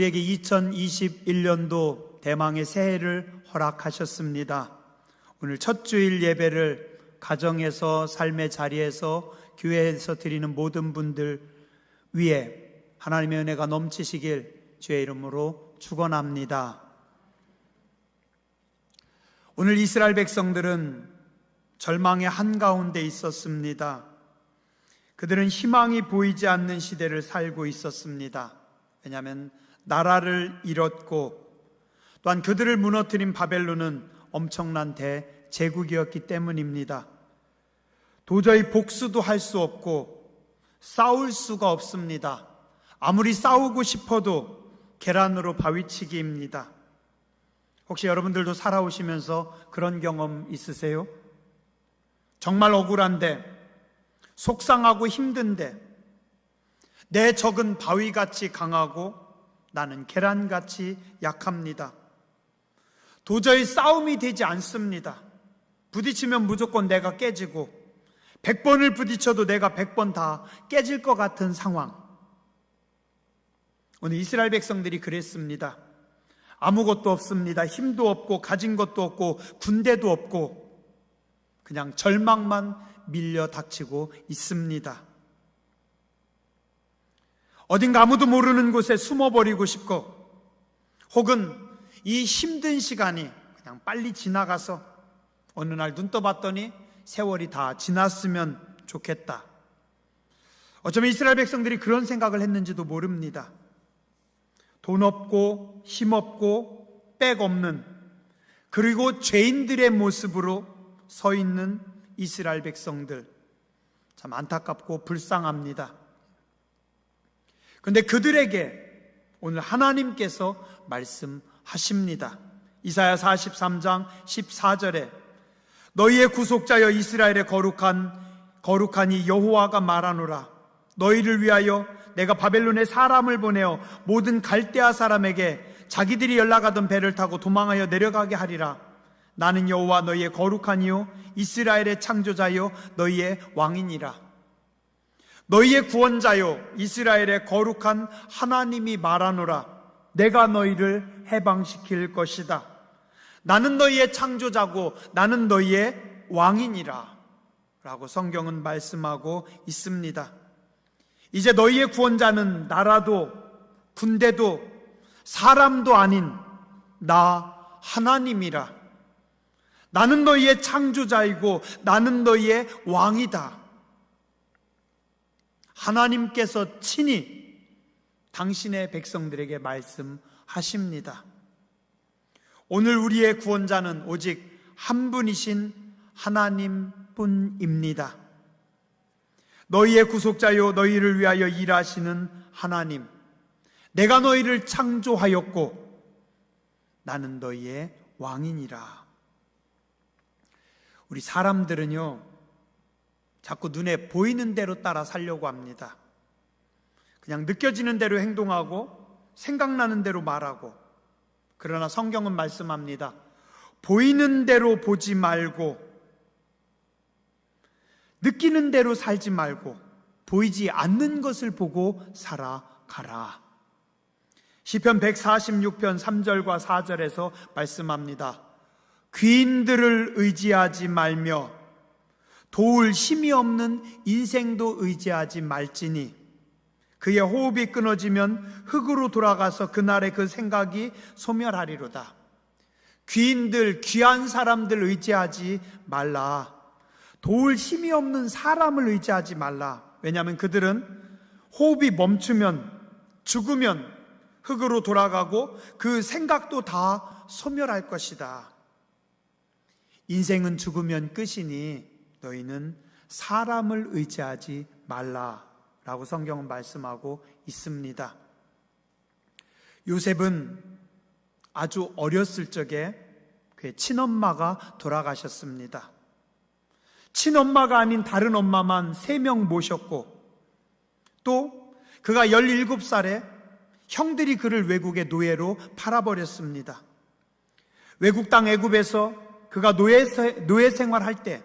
우리에게 2021년도 대망의 새해를 허락하셨습니다. 오늘 첫 주일 예배를 가정에서, 삶의 자리에서, 교회에서 드리는 모든 분들 위에 하나님의 은혜가 넘치시길 주의 이름으로 축원합니다. 오늘 이스라엘 백성들은 절망의 한가운데 있었습니다. 그들은 희망이 보이지 않는 시대를 살고 있었습니다. 왜냐하면 나라를 잃었고 또한 그들을 무너뜨린 바벨론은 엄청난 대제국이었기 때문입니다. 도저히 복수도 할 수 없고 싸울 수가 없습니다. 아무리 싸우고 싶어도 계란으로 바위치기입니다. 혹시 여러분들도 살아오시면서 그런 경험 있으세요? 정말 억울한데, 속상하고 힘든데, 내 적은 바위같이 강하고 나는 계란같이 약합니다. 도저히 싸움이 되지 않습니다. 부딪히면 무조건 내가 깨지고 100번을 부딪혀도 내가 100번 다 깨질 것 같은 상황. 오늘 이스라엘 백성들이 그랬습니다. 아무것도 없습니다. 힘도 없고 가진 것도 없고 군대도 없고 그냥 절망만 밀려 닥치고 있습니다. 어딘가 아무도 모르는 곳에 숨어버리고 싶고, 혹은 이 힘든 시간이 그냥 빨리 지나가서 어느 날 눈 떠봤더니 세월이 다 지났으면 좋겠다. 어쩌면 이스라엘 백성들이 그런 생각을 했는지도 모릅니다. 돈 없고 힘 없고 백 없는, 그리고 죄인들의 모습으로 서 있는 이스라엘 백성들, 참 안타깝고 불쌍합니다. 그런데 그들에게 오늘 하나님께서 말씀하십니다. 이사야 43장 14절에 너희의 구속자여 이스라엘의 거룩하니 여호와가 말하노라. 너희를 위하여 내가 바벨론에 사람을 보내어 모든 갈대아 사람에게 자기들이 연락하던 배를 타고 도망하여 내려가게 하리라. 나는 여호와 너희의 거룩하니요 이스라엘의 창조자요 너희의 왕이니라. 너희의 구원자요 이스라엘의 거룩한 하나님이 말하노라. 내가 너희를 해방시킬 것이다. 나는 너희의 창조자고 나는 너희의 왕이니라 라고 성경은 말씀하고 있습니다. 이제 너희의 구원자는 나라도 군대도 사람도 아닌 나 하나님이라. 나는 너희의 창조자이고 나는 너희의 왕이다. 하나님께서 친히 당신의 백성들에게 말씀하십니다. 오늘 우리의 구원자는 오직 한 분이신 하나님뿐입니다. 너희의 구속자요 너희를 위하여 일하시는 하나님, 내가 너희를 창조하였고 나는 너희의 왕이니라. 우리 사람들은요 자꾸 눈에 보이는 대로 따라 살려고 합니다. 그냥 느껴지는 대로 행동하고 생각나는 대로 말하고. 그러나 성경은 말씀합니다. 보이는 대로 보지 말고 느끼는 대로 살지 말고 보이지 않는 것을 보고 살아가라. 시편 146편 3절과 4절에서 말씀합니다. 귀인들을 의지하지 말며 도울 힘이 없는 인생도 의지하지 말지니 그의 호흡이 끊어지면 흙으로 돌아가서 그날의 그 생각이 소멸하리로다. 귀인들, 귀한 사람들 의지하지 말라. 도울 힘이 없는 사람을 의지하지 말라. 왜냐하면 그들은 호흡이 멈추면, 죽으면 흙으로 돌아가고 그 생각도 다 소멸할 것이다. 인생은 죽으면 끝이니 너희는 사람을 의지하지 말라라고 성경은 말씀하고 있습니다. 요셉은 아주 어렸을 적에 그의 친엄마가 돌아가셨습니다. 친엄마가 아닌 다른 엄마만 3명 모셨고, 또 그가 17살에 형들이 그를 외국의 노예로 팔아버렸습니다. 외국 땅 애굽에서 그가 노예 생활할 때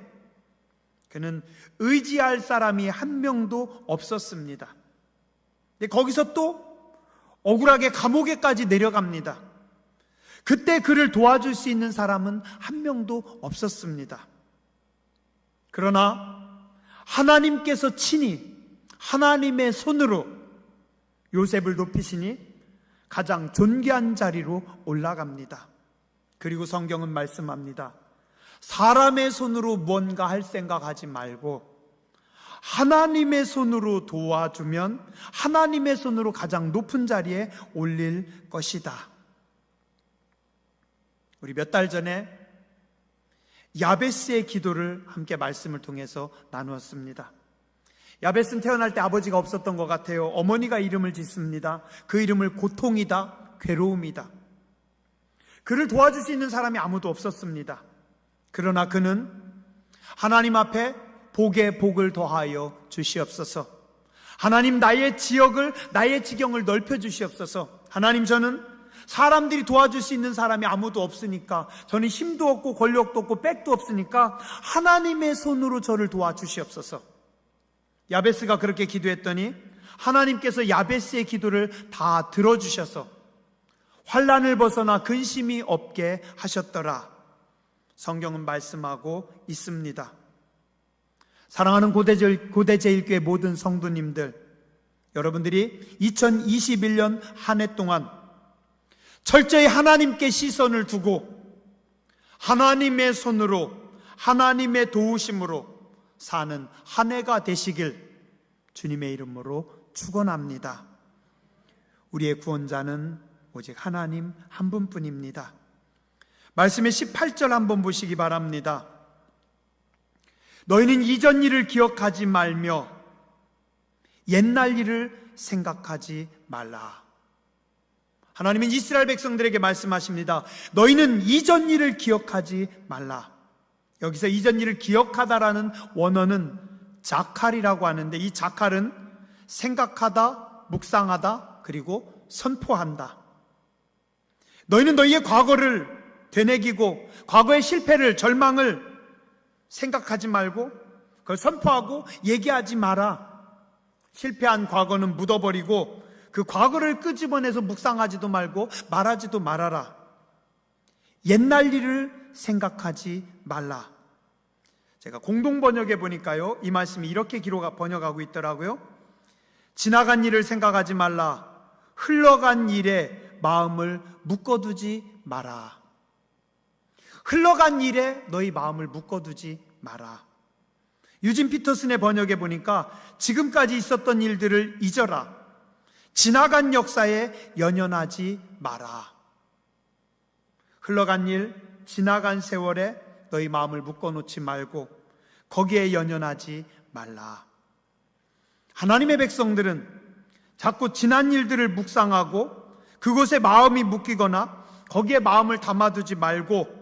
그는 의지할 사람이 한 명도 없었습니다. 근데 거기서 또 억울하게 감옥에까지 내려갑니다. 그때 그를 도와줄 수 있는 사람은 한 명도 없었습니다. 그러나 하나님께서 친히 하나님의 손으로 요셉을 높이시니 가장 존귀한 자리로 올라갑니다. 그리고 성경은 말씀합니다. 사람의 손으로 뭔가 할 생각하지 말고 하나님의 손으로 도와주면 하나님의 손으로 가장 높은 자리에 올릴 것이다. 우리 몇 달 전에 야베스의 기도를 함께 말씀을 통해서 나누었습니다. 야베스는 태어날 때 아버지가 없었던 것 같아요. 어머니가 이름을 짓습니다. 그 이름을 고통이다, 괴로움이다. 그를 도와줄 수 있는 사람이 아무도 없었습니다. 그러나 그는 하나님 앞에 복에 복을 더하여 주시옵소서. 하나님, 나의 지역을, 나의 지경을 넓혀 주시옵소서. 하나님, 저는 사람들이 도와줄 수 있는 사람이 아무도 없으니까, 저는 힘도 없고 권력도 없고 백도 없으니까 하나님의 손으로 저를 도와주시옵소서. 야베스가 그렇게 기도했더니 하나님께서 야베스의 기도를 다 들어주셔서 환난을 벗어나 근심이 없게 하셨더라. 성경은 말씀하고 있습니다. 사랑하는 고대제일교회 모든 성도님들, 여러분들이 2021년 한 해 동안 철저히 하나님께 시선을 두고 하나님의 손으로, 하나님의 도우심으로 사는 한 해가 되시길 주님의 이름으로 축원합니다. 우리의 구원자는 오직 하나님 한 분뿐입니다. 말씀의 18절 한번 보시기 바랍니다. 너희는 이전 일을 기억하지 말며 옛날 일을 생각하지 말라. 하나님은 이스라엘 백성들에게 말씀하십니다. 너희는 이전 일을 기억하지 말라. 여기서 이전 일을 기억하다라는 원어는 자칼이라고 하는데, 이 자칼은 생각하다, 묵상하다, 그리고 선포한다. 너희는 너희의 과거를 되새기고 과거의 실패를, 절망을 생각하지 말고 그걸 선포하고 얘기하지 마라. 실패한 과거는 묻어버리고 그 과거를 끄집어내서 묵상하지도 말고 말하지도 말아라. 옛날 일을 생각하지 말라. 제가 공동번역에 보니까요, 이 말씀이 이렇게 번역하고 있더라고요. 지나간 일을 생각하지 말라. 흘러간 일에 마음을 묶어두지 마라. 흘러간 일에 너희 마음을 묶어두지 마라. 유진 피터슨의 번역에 보니까 지금까지 있었던 일들을 잊어라. 지나간 역사에 연연하지 마라. 흘러간 일, 지나간 세월에 너희 마음을 묶어놓지 말고 거기에 연연하지 말라. 하나님의 백성들은 자꾸 지난 일들을 묵상하고 그곳에 마음이 묶이거나 거기에 마음을 담아두지 말고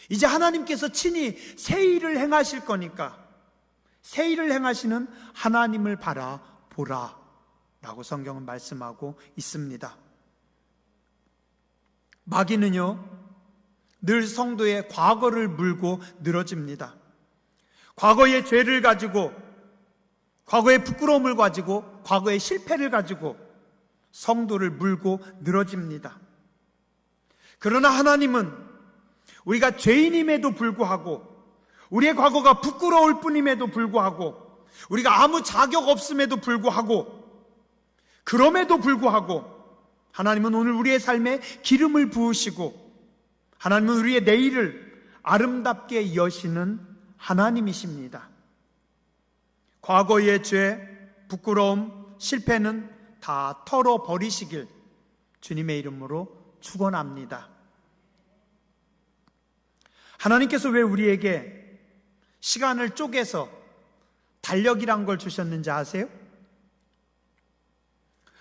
이제 하나님께서 친히 새 일을 행하실 거니까 새 일을 행하시는 하나님을 바라보라 라고 성경은 말씀하고 있습니다. 마귀는요, 늘 성도의 과거를 물고 늘어집니다. 과거의 죄를 가지고, 과거의 부끄러움을 가지고, 과거의 실패를 가지고 성도를 물고 늘어집니다. 그러나 하나님은 우리가 죄인임에도 불구하고, 우리의 과거가 부끄러울 뿐임에도 불구하고, 우리가 아무 자격 없음에도 불구하고, 그럼에도 불구하고 하나님은 오늘 우리의 삶에 기름을 부으시고 하나님은 우리의 내일을 아름답게 여시는 하나님이십니다. 과거의 죄, 부끄러움, 실패는 다 털어버리시길 주님의 이름으로 축원합니다. 하나님께서 왜 우리에게 시간을 쪼개서 달력이란 걸 주셨는지 아세요?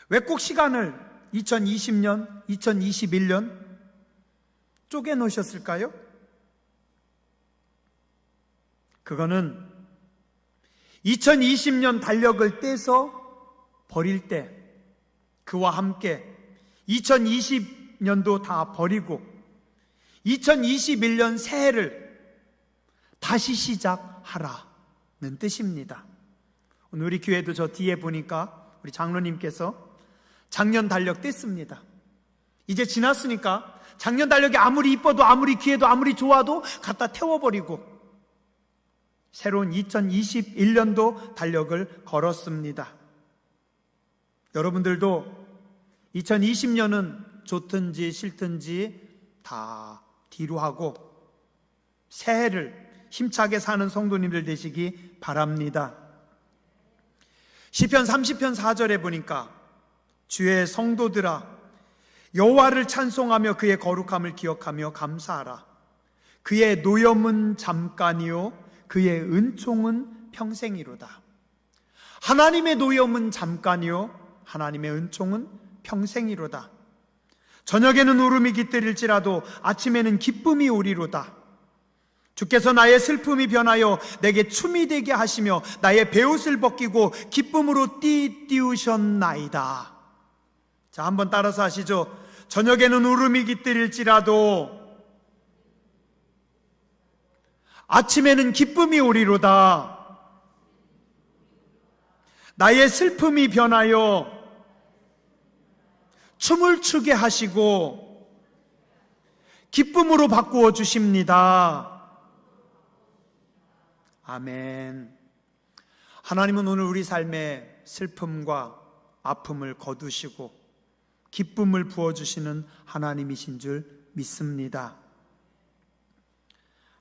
왜 꼭 시간을 2020년, 2021년 쪼개 놓으셨을까요? 그거는 2020년 달력을 떼서 버릴 때 그와 함께 2020년도 다 버리고 2021년 새해를 다시 시작하라는 뜻입니다. 오늘 우리 교회도 저 뒤에 보니까 우리 장로님께서 작년 달력 뗐습니다. 이제 지났으니까 작년 달력이 아무리 이뻐도 아무리 귀해도 아무리 좋아도 갖다 태워버리고 새로운 2021년도 달력을 걸었습니다. 여러분들도 2020년은 좋든지 싫든지 다 뒤로 하고 새해를 힘차게 사는 성도님들 되시기 바랍니다. 시편 30편 4절에 보니까 주의 성도들아 여호와를 찬송하며 그의 거룩함을 기억하며 감사하라. 그의 노염은 잠깐이요 그의 은총은 평생이로다. 하나님의 노염은 잠깐이요 하나님의 은총은 평생이로다. 저녁에는 울음이 깃들일지라도 아침에는 기쁨이 오리로다. 주께서 나의 슬픔이 변하여 내게 춤이 되게 하시며 나의 베옷을 벗기고 기쁨으로 띠띠우셨나이다. 자, 한번 따라서 하시죠. 저녁에는 울음이 깃들일지라도 아침에는 기쁨이 오리로다. 나의 슬픔이 변하여 춤을 추게 하시고 기쁨으로 바꾸어 주십니다. 아멘. 하나님은 오늘 우리 삶에 슬픔과 아픔을 거두시고 기쁨을 부어주시는 하나님이신 줄 믿습니다.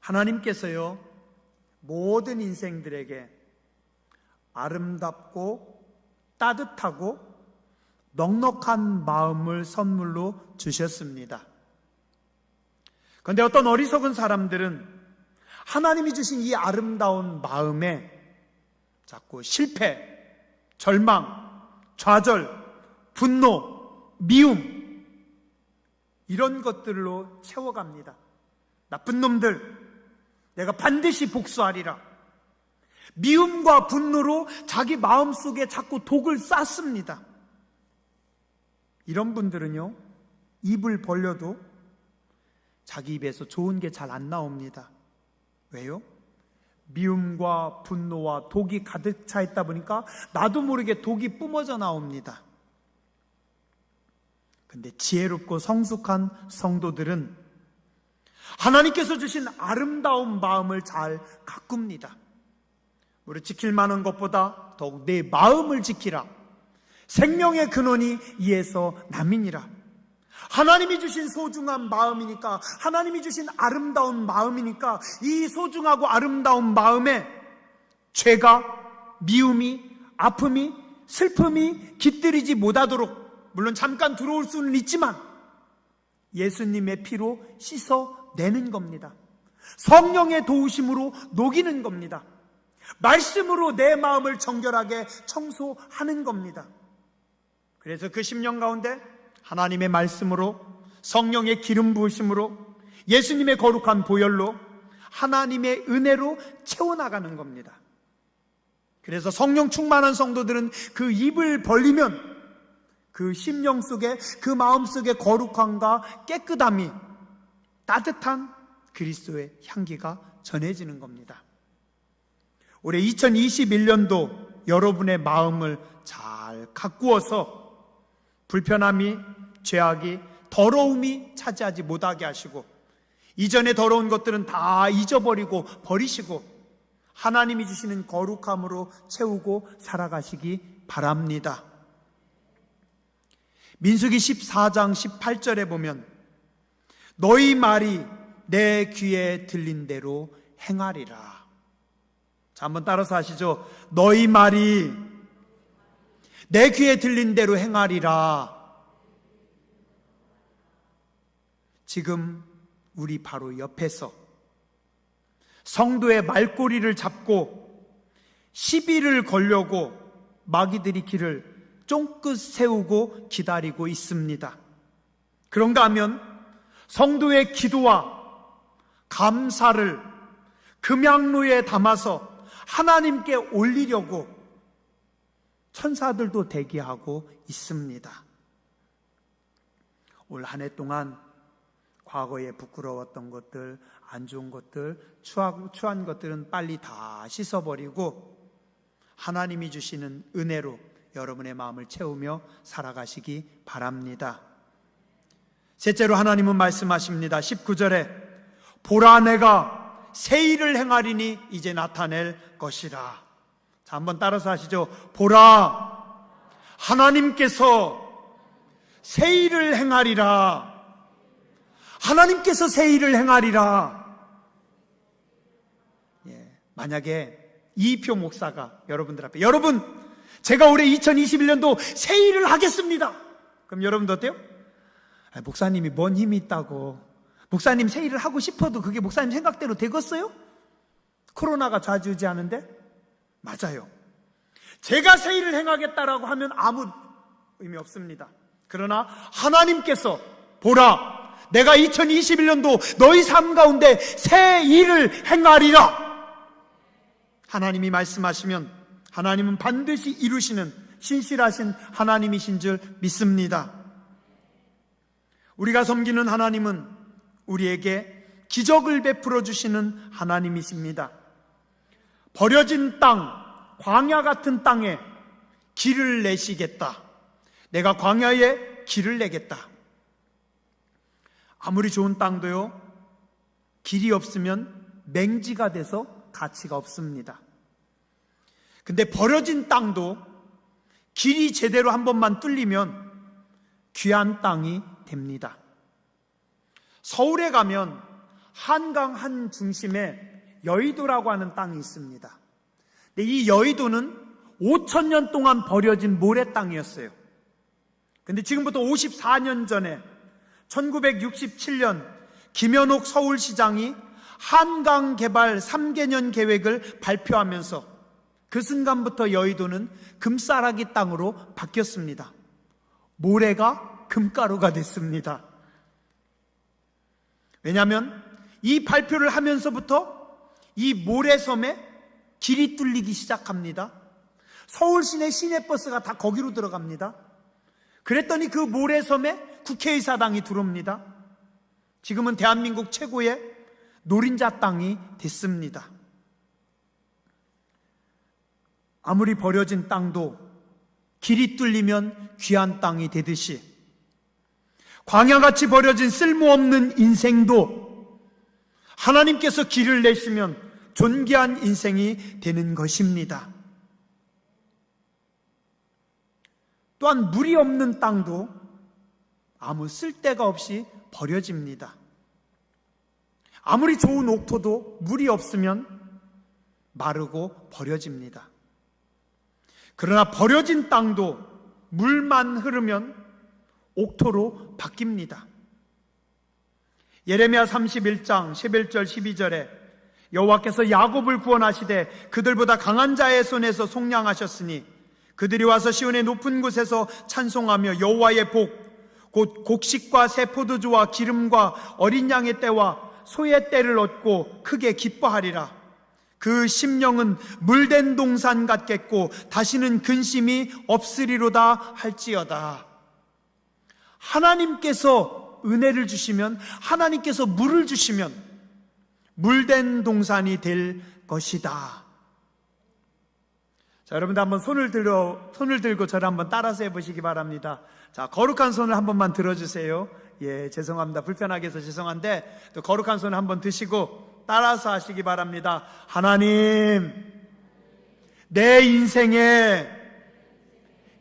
하나님께서요 모든 인생들에게 아름답고 따뜻하고 넉넉한 마음을 선물로 주셨습니다. 그런데 어떤 어리석은 사람들은 하나님이 주신 이 아름다운 마음에 자꾸 실패, 절망, 좌절, 분노, 미움 이런 것들로 채워갑니다. 나쁜 놈들, 내가 반드시 복수하리라. 미움과 분노로 자기 마음속에 자꾸 독을 쌓습니다. 이런 분들은요 입을 벌려도 자기 입에서 좋은 게 잘 안 나옵니다. 왜요? 미움과 분노와 독이 가득 차 있다 보니까 나도 모르게 독이 뿜어져 나옵니다. 근데 지혜롭고 성숙한 성도들은 하나님께서 주신 아름다운 마음을 잘 가꿉니다. 우리 지킬 만한 것보다 더욱 내 마음을 지키라. 생명의 근원이 이에서 남이니라. 하나님이 주신 소중한 마음이니까, 하나님이 주신 아름다운 마음이니까 이 소중하고 아름다운 마음에 죄가, 미움이, 아픔이, 슬픔이 깃들이지 못하도록, 물론 잠깐 들어올 수는 있지만 예수님의 피로 씻어내는 겁니다. 성령의 도우심으로 녹이는 겁니다. 말씀으로 내 마음을 정결하게 청소하는 겁니다. 그래서 그 10년 가운데 하나님의 말씀으로, 성령의 기름 부으심으로, 예수님의 거룩한 보혈로, 하나님의 은혜로 채워나가는 겁니다. 그래서 성령 충만한 성도들은 그 입을 벌리면 그 심령 속에, 그 마음 속에 거룩함과 깨끗함이, 따뜻한 그리스도의 향기가 전해지는 겁니다. 올해 2021년도 여러분의 마음을 잘 가꾸어서 불편함이, 죄악이, 더러움이 차지하지 못하게 하시고 이전에 더러운 것들은 다 잊어버리고 버리시고 하나님이 주시는 거룩함으로 채우고 살아가시기 바랍니다. 민수기 14장 18절에 보면 너희 말이 내 귀에 들린 대로 행하리라. 자, 한번 따라서 하시죠. 너희 말이 내 귀에 들린 대로 행하리라. 지금 우리 바로 옆에서 성도의 말꼬리를 잡고 시비를 걸려고 마귀들이 길을 쫑긋 세우고 기다리고 있습니다. 그런가 하면 성도의 기도와 감사를 금양로에 담아서 하나님께 올리려고 천사들도 대기하고 있습니다. 올 한 해 동안 과거에 부끄러웠던 것들, 안 좋은 것들, 추한 것들은 빨리 다 씻어버리고 하나님이 주시는 은혜로 여러분의 마음을 채우며 살아가시기 바랍니다. 셋째로 하나님은 말씀하십니다. 19절에 보라 내가 새 일을 행하리니 이제 나타낼 것이라. 자, 한번 따라서 하시죠. 보라 하나님께서 새 일을 행하리라. 하나님께서 새 일을 행하리라. 만약에 이희표 목사가 여러분들 앞에, 여러분 제가 올해 2021년도 새 일을 하겠습니다. 그럼 여러분도 어때요? 목사님이 뭔 힘이 있다고, 목사님 새 일을 하고 싶어도 그게 목사님 생각대로 되겠어요? 코로나가 좌지우지하는데? 맞아요. 제가 새 일을 행하겠다라고 하면 아무 의미 없습니다. 그러나 하나님께서 보라 내가 2021년도 너희 삶 가운데 새 일을 행하리라. 하나님이 말씀하시면 하나님은 반드시 이루시는 신실하신 하나님이신 줄 믿습니다. 우리가 섬기는 하나님은 우리에게 기적을 베풀어 주시는 하나님이십니다. 버려진 땅, 광야 같은 땅에 길을 내시겠다. 내가 광야에 길을 내겠다. 아무리 좋은 땅도요, 길이 없으면 맹지가 돼서 가치가 없습니다. 근데 버려진 땅도 길이 제대로 한 번만 뚫리면 귀한 땅이 됩니다. 서울에 가면 한강 한 중심에 여의도라고 하는 땅이 있습니다. 근데 이 여의도는 5,000년 동안 버려진 모래 땅이었어요. 근데 지금부터 54년 전에 1967년 김현옥 서울시장이 한강 개발 3개년 계획을 발표하면서 그 순간부터 여의도는 금싸라기 땅으로 바뀌었습니다. 모래가 금가루가 됐습니다. 왜냐하면 이 발표를 하면서부터 이 모래섬에 길이 뚫리기 시작합니다. 서울 시내 시내버스가 다 거기로 들어갑니다. 그랬더니 그 모래섬에 국회의사당이 들어옵니다. 지금은 대한민국 최고의 노린자 땅이 됐습니다. 아무리 버려진 땅도 길이 뚫리면 귀한 땅이 되듯이 광야같이 버려진 쓸모없는 인생도 하나님께서 길을 내시면 존귀한 인생이 되는 것입니다. 또한 물이 없는 땅도 아무 쓸데가 없이 버려집니다. 아무리 좋은 옥토도 물이 없으면 마르고 버려집니다. 그러나 버려진 땅도 물만 흐르면 옥토로 바뀝니다. 예레미야 31장 11절 12절에 여호와께서 야곱을 구원하시되 그들보다 강한 자의 손에서 속량하셨으니 그들이 와서 시온의 높은 곳에서 찬송하며 여호와의 복 곧 곡식과 새 포도주와 기름과 어린 양의 떼와 소의 떼를 얻고 크게 기뻐하리라. 그 심령은 물된 동산 같겠고 다시는 근심이 없으리로다 할지어다. 하나님께서 은혜를 주시면, 하나님께서 물을 주시면 물된 동산이 될 것이다. 자, 여러분들 한번 손을 들고 저를 한번 따라서 해보시기 바랍니다. 자, 거룩한 손을 한 번만 들어주세요. 예, 죄송합니다. 불편하게 해서 죄송한데 또 거룩한 손을 한번 드시고 따라서 하시기 바랍니다. 하나님, 내 인생에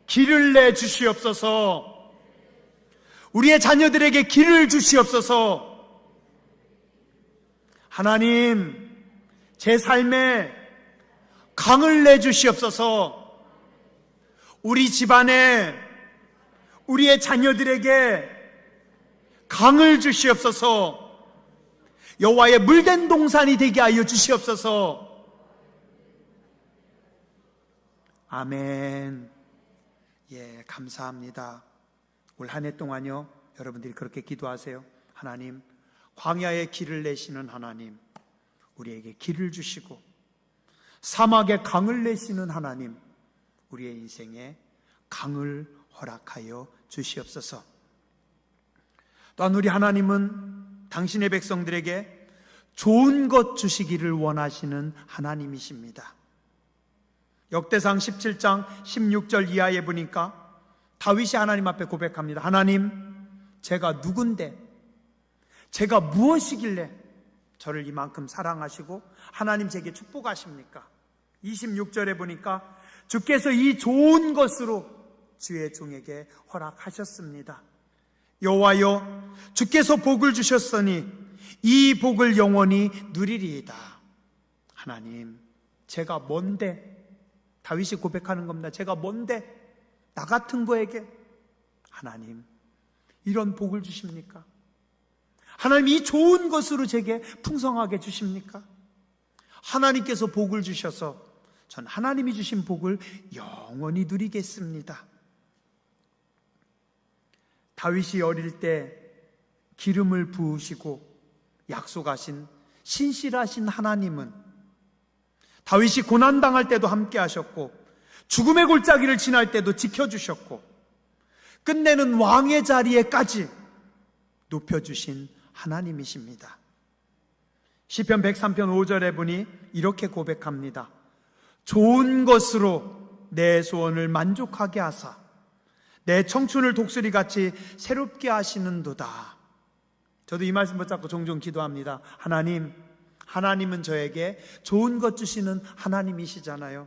길을 내 주시옵소서. 우리의 자녀들에게 길을 주시옵소서. 하나님, 제 삶에 강을 내 주시옵소서. 우리 집안에 우리의 자녀들에게 강을 주시옵소서. 여호와의 물된 동산이 되게 하여 주시옵소서. 아멘. 예, 감사합니다. 올 한 해 동안요, 여러분들이 그렇게 기도하세요. 하나님, 광야의 길을 내시는 하나님, 우리에게 길을 주시고 사막에 강을 내시는 하나님, 우리의 인생에 강을 허락하여 주시옵소서. 또한 우리 하나님은 당신의 백성들에게 좋은 것 주시기를 원하시는 하나님이십니다. 역대상 17장 16절 이하에 보니까 다윗이 하나님 앞에 고백합니다. 하나님, 제가 누군데, 제가 무엇이길래 저를 이만큼 사랑하시고 하나님 제게 축복하십니까? 26절에 보니까 주께서 이 좋은 것으로 주의 종에게 허락하셨습니다. 여호와여, 주께서 복을 주셨으니 이 복을 영원히 누리리이다. 하나님, 제가 뭔데, 다윗이 고백하는 겁니다. 제가 뭔데 나 같은 거에게 하나님 이런 복을 주십니까? 하나님 이 좋은 것으로 제게 풍성하게 주십니까? 하나님께서 복을 주셔서 전 하나님이 주신 복을 영원히 누리겠습니다. 다윗이 어릴 때 기름을 부으시고 약속하신 신실하신 하나님은 다윗이 고난당할 때도 함께 하셨고 죽음의 골짜기를 지날 때도 지켜주셨고 끝내는 왕의 자리에까지 높여주신 하나님이십니다. 시편 103편 5절에 보니 이렇게 고백합니다. 좋은 것으로 내 소원을 만족하게 하사 내 청춘을 독수리같이 새롭게 하시는도다. 저도 이 말씀 붙잡고 종종 기도합니다. 하나님은 저에게 좋은 것 주시는 하나님이시잖아요.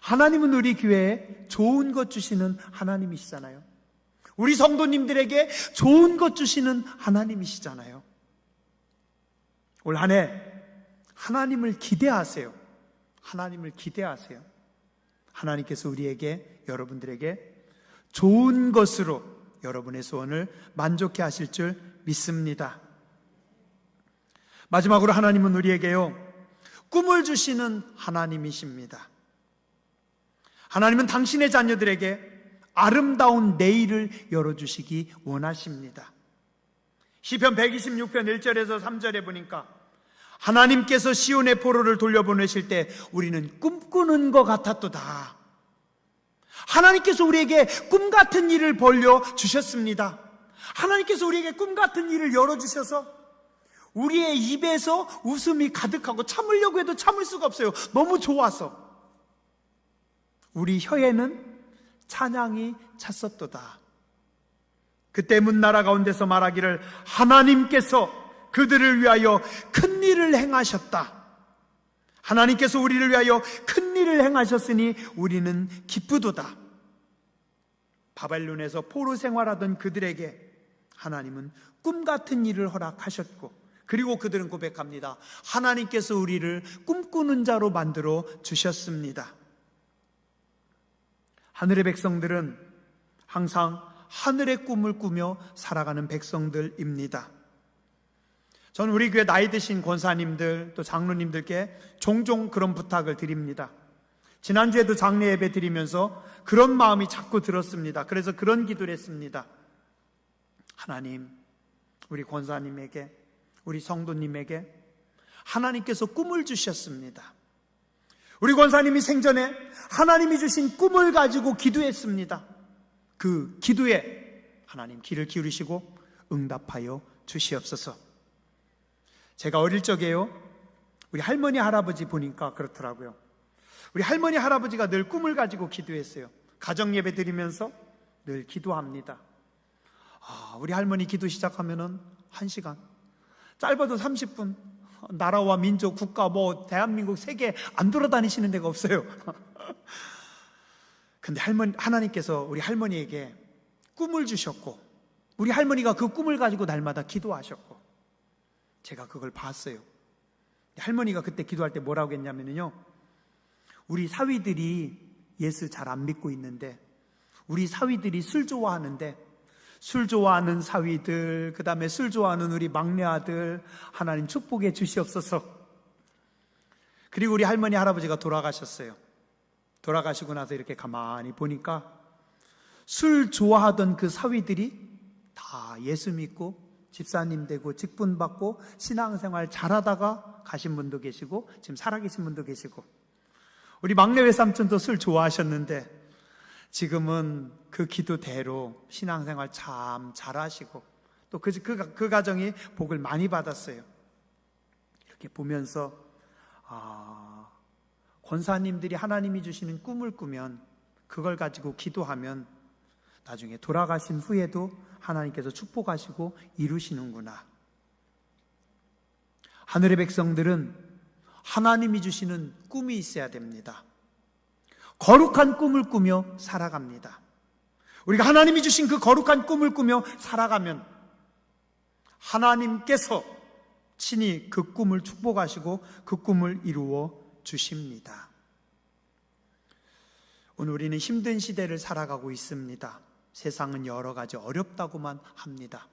하나님은 우리 교회에 좋은 것 주시는 하나님이시잖아요. 우리 성도님들에게 좋은 것 주시는 하나님이시잖아요. 올 한 해 하나님을 기대하세요. 하나님을 기대하세요. 하나님께서 우리에게, 여러분들에게 좋은 것으로 여러분의 소원을 만족해 하실 줄 믿습니다. 마지막으로 하나님은 우리에게요, 꿈을 주시는 하나님이십니다. 하나님은 당신의 자녀들에게 아름다운 내일을 열어주시기 원하십니다. 시편 126편 1절에서 3절에 보니까 하나님께서 시온의 포로를 돌려보내실 때 우리는 꿈꾸는 것 같았도다. 하나님께서 우리에게 꿈같은 일을 벌려주셨습니다. 하나님께서 우리에게 꿈같은 일을 열어주셔서 우리의 입에서 웃음이 가득하고 참으려고 해도 참을 수가 없어요. 너무 좋아서. 우리 혀에는 찬양이 찼었도다. 그때 문나라 가운데서 말하기를 하나님께서 그들을 위하여 큰 일을 행하셨다. 하나님께서 우리를 위하여 큰 일을 행하셨으니 우리는 기쁘도다. 바벨론에서 포로 생활하던 그들에게 하나님은 꿈같은 일을 허락하셨고, 그리고 그들은 고백합니다. 하나님께서 우리를 꿈꾸는 자로 만들어 주셨습니다. 하늘의 백성들은 항상 하늘의 꿈을 꾸며 살아가는 백성들입니다. 저는 우리 교회 나이 드신 권사님들 또 장로님들께 종종 그런 부탁을 드립니다. 지난주에도 장례 예배 드리면서 그런 마음이 자꾸 들었습니다. 그래서 그런 기도를 했습니다. 하나님, 우리 권사님에게, 우리 성도님에게 하나님께서 꿈을 주셨습니다. 우리 권사님이 생전에 하나님이 주신 꿈을 가지고 기도했습니다. 그 기도에 하나님 귀를 기울이시고 응답하여 주시옵소서. 제가 어릴 적에요, 우리 할머니 할아버지 보니까 그렇더라고요. 우리 할머니 할아버지가 늘 꿈을 가지고 기도했어요. 가정예배 드리면서 늘 기도합니다. 우리 할머니 기도 시작하면은 1시간, 짧아도 30분, 나라와 민족, 국가, 대한민국, 세계 안 돌아다니시는 데가 없어요. 근데 하나님께서 우리 할머니에게 꿈을 주셨고, 우리 할머니가 그 꿈을 가지고 날마다 기도하셨고, 제가 그걸 봤어요. 할머니가 그때 기도할 때 뭐라고 했냐면요, 우리 사위들이 예수 잘 안 믿고 있는데, 우리 사위들이 술 좋아하는데, 술 좋아하는 사위들, 그 다음에 술 좋아하는 우리 막내 아들 하나님 축복해 주시옵소서. 그리고 우리 할머니 할아버지가 돌아가셨어요. 돌아가시고 나서 이렇게 가만히 보니까 술 좋아하던 그 사위들이 다 예수 믿고 집사님 되고 직분 받고 신앙생활 잘하다가 가신 분도 계시고 지금 살아계신 분도 계시고, 우리 막내 외삼촌도 술 좋아하셨는데 지금은 그 기도대로 신앙생활 참 잘하시고 또 그 가정이 복을 많이 받았어요. 이렇게 보면서 권사님들이 하나님이 주시는 꿈을 꾸면 그걸 가지고 기도하면 나중에 돌아가신 후에도 하나님께서 축복하시고 이루시는구나. 하늘의 백성들은 하나님이 주시는 꿈이 있어야 됩니다. 거룩한 꿈을 꾸며 살아갑니다. 우리가 하나님이 주신 그 거룩한 꿈을 꾸며 살아가면 하나님께서 친히 그 꿈을 축복하시고 그 꿈을 이루어 주십니다. 오늘 우리는 힘든 시대를 살아가고 있습니다. 세상은 여러 가지 어렵다고만 합니다.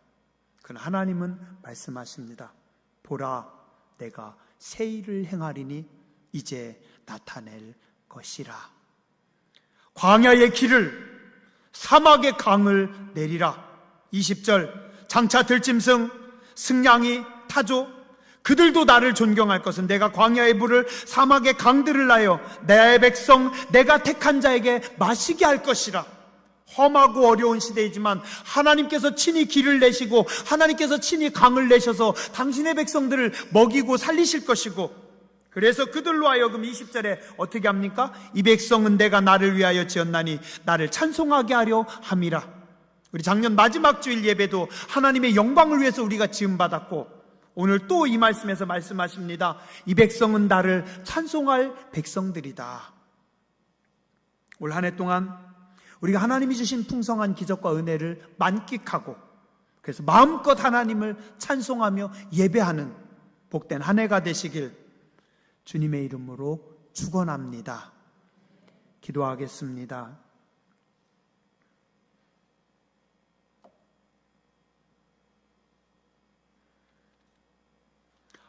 그러나 하나님은 말씀하십니다. 보라, 내가 새 일을 행하리니 이제 나타낼 것이라. 광야의 길을, 사막의 강을 내리라. 20절, 장차 들짐승, 승냥이, 타조, 그들도 나를 존경할 것은 내가 광야의 물을, 사막의 강들을 나여 내 백성, 내가 택한 자에게 마시게 할 것이라. 험하고 어려운 시대이지만 하나님께서 친히 길을 내시고 하나님께서 친히 강을 내셔서 당신의 백성들을 먹이고 살리실 것이고, 그래서 그들로 하여금 20절에 어떻게 합니까? 이 백성은 내가 나를 위하여 지었나니 나를 찬송하게 하려 함이라. 우리 작년 마지막 주일 예배도 하나님의 영광을 위해서 우리가 지음받았고, 오늘 또 이 말씀에서 말씀하십니다. 이 백성은 나를 찬송할 백성들이다. 올 한 해 동안 우리가 하나님이 주신 풍성한 기적과 은혜를 만끽하고, 그래서 마음껏 하나님을 찬송하며 예배하는 복된 한 해가 되시길 주님의 이름으로 축원합니다. 기도하겠습니다.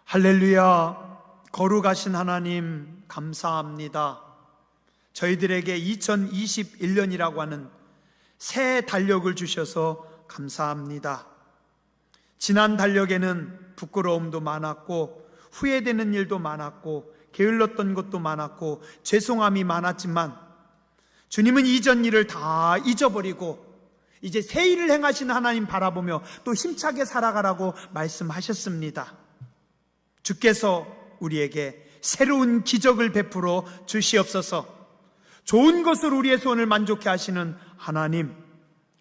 할렐루야. 거룩하신 하나님 감사합니다. 저희들에게 2021년이라고 하는 새 달력을 주셔서 감사합니다. 지난 달력에는 부끄러움도 많았고 후회되는 일도 많았고 게을렀던 것도 많았고 죄송함이 많았지만 주님은 이전 일을 다 잊어버리고 이제 새 일을 행하시는 하나님 바라보며 또 힘차게 살아가라고 말씀하셨습니다. 주께서 우리에게 새로운 기적을 베풀어 주시옵소서. 좋은 것으로 우리의 소원을 만족해 하시는 하나님,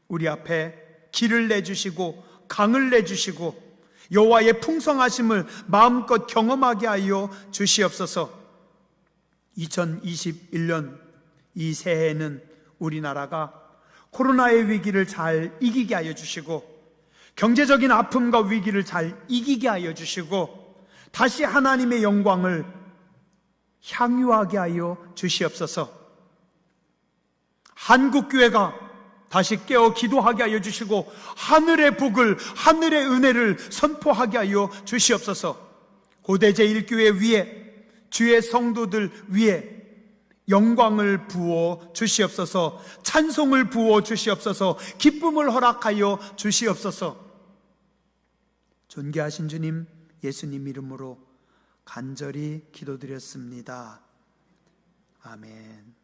우리 앞에 길을 내주시고 강을 내주시고 여호와의 풍성하심을 마음껏 경험하게 하여 주시옵소서. 2021년 이 새해에는 우리나라가 코로나의 위기를 잘 이기게 하여 주시고 경제적인 아픔과 위기를 잘 이기게 하여 주시고 다시 하나님의 영광을 향유하게 하여 주시옵소서. 한국교회가 다시 깨어 기도하게 하여 주시고 하늘의 복을, 하늘의 은혜를 선포하게 하여 주시옵소서. 고대 제1교회 위에, 주의 성도들 위에 영광을 부어 주시옵소서. 찬송을 부어 주시옵소서. 기쁨을 허락하여 주시옵소서. 존귀하신 주님, 예수님 이름으로 간절히 기도드렸습니다. 아멘.